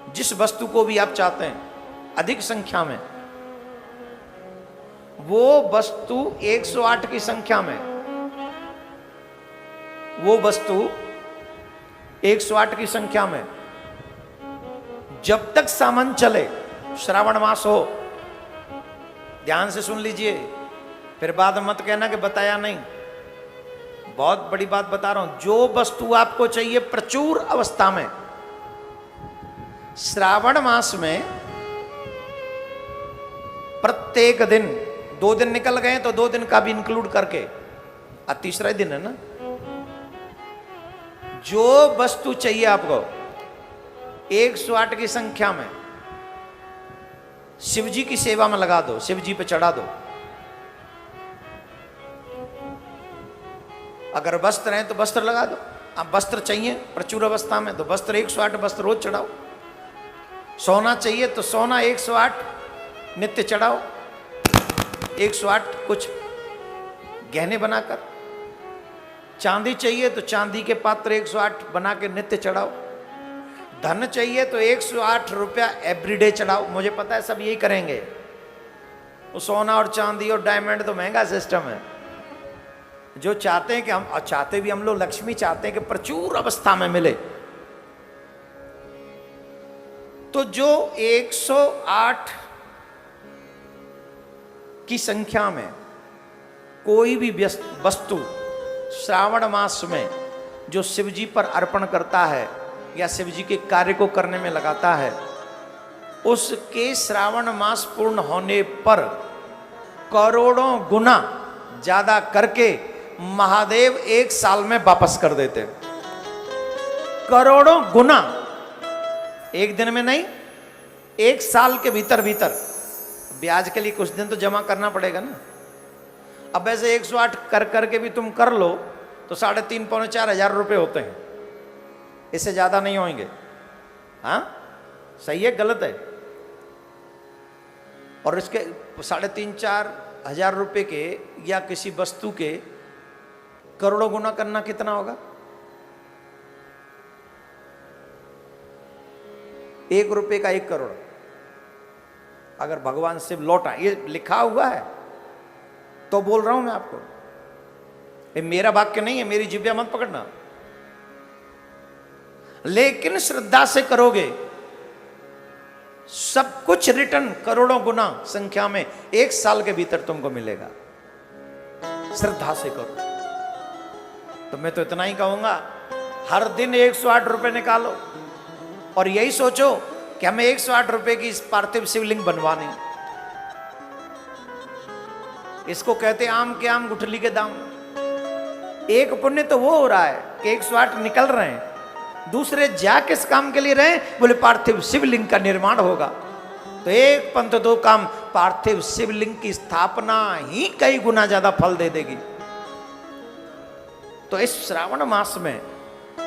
जिस वस्तु को भी आप चाहते हैं अधिक संख्या में, वो वस्तु 108 की संख्या में, वो वस्तु 108 की संख्या में जब तक सामान चले, श्रावण मास हो, ध्यान से सुन लीजिए, फिर बाद में मत कहना कि बताया नहीं, बहुत बड़ी बात बता रहा हूं। जो वस्तु आपको चाहिए प्रचुर अवस्था में, श्रावण मास में प्रत्येक दिन, 2 दिन निकल गए तो 2 दिन का भी इंक्लूड करके, आज तीसरा दिन है ना, जो वस्तु चाहिए आपको 108 की संख्या में, शिव जी की सेवा में लगा दो, शिव जी पे चढ़ा दो। अगर वस्त्र हैं तो वस्त्र लगा दो, आप वस्त्र चाहिए प्रचुर अवस्था में तो वस्त्र 108 वस्त्र रोज चढ़ाओ। सोना चाहिए तो सोना 108 नित्य चढ़ाओ, 108 कुछ गहने बनाकर। चांदी चाहिए तो चांदी के पात्र 108 बना के नित्य चढ़ाओ। धन चाहिए तो 108 रुपया एवरीडे चढ़ाओ। मुझे पता है सब यही करेंगे, वो सोना और चांदी और डायमंड तो महंगा सिस्टम है। जो चाहते हैं कि हम, और चाहते भी हम लोग, लक्ष्मी चाहते हैं कि प्रचुर अवस्था में मिले, तो जो 108 की संख्या में कोई भी वस्तु श्रावण मास में जो शिव जी पर अर्पण करता है या शिव जी के कार्य को करने में लगाता है, उसके श्रावण मास पूर्ण होने पर करोड़ों गुना ज्यादा करके महादेव 1 साल में वापस कर देते हैं। करोड़ों गुना, एक दिन में नहीं, 1 साल के भीतर भीतर। ब्याज के लिए कुछ दिन तो जमा करना पड़ेगा ना। अब ऐसे 108 कर करके भी तुम कर लो तो 3,500 पौने 4,000 रुपए होते हैं, इससे ज्यादा नहीं होंगे। हाँ सही है गलत है? और इसके 3,500-4 हजार रुपए के या किसी वस्तु के करोड़ों गुना करना कितना होगा? 1 रुपए का 1 करोड़। अगर भगवान शिव लौटा, ये लिखा हुआ है तो बोल रहा हूं मैं आपको, ये मेरा वाक्य नहीं है, मेरी जिब्या मत पकड़ना। लेकिन श्रद्धा से करोगे सब कुछ रिटर्न करोड़ों गुना संख्या में 1 साल के भीतर तुमको मिलेगा। श्रद्धा से करो। तो मैं तो इतना ही कहूंगा, हर दिन 108 रुपए निकालो और यही सोचो कि हमें 108 रुपए की इस पार्थिव शिवलिंग बनवानी। इसको कहते आम के आम गुठली के दाम। एक पुण्य तो वो हो रहा है कि 108 निकल रहे हैं, दूसरे जा किस काम के लिए रहे? बोले पार्थिव शिवलिंग का निर्माण होगा। तो एक पंथ 2 काम, पार्थिव शिवलिंग की स्थापना ही कई गुना ज्यादा फल दे देगी। तो इस श्रावण मास में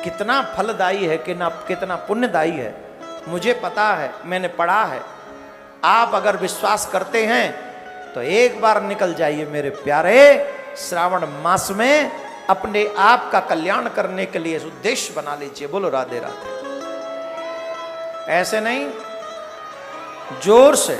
कितना फलदायी है, कितना पुण्यदायी है, मुझे पता है, मैंने पढ़ा है। आप अगर विश्वास करते हैं तो एक बार निकल जाइए मेरे प्यारे, श्रावण मास में अपने आप का कल्याण करने के लिए उद्देश्य बना लीजिए। बोलो राधे राधे। ऐसे नहीं, जोर से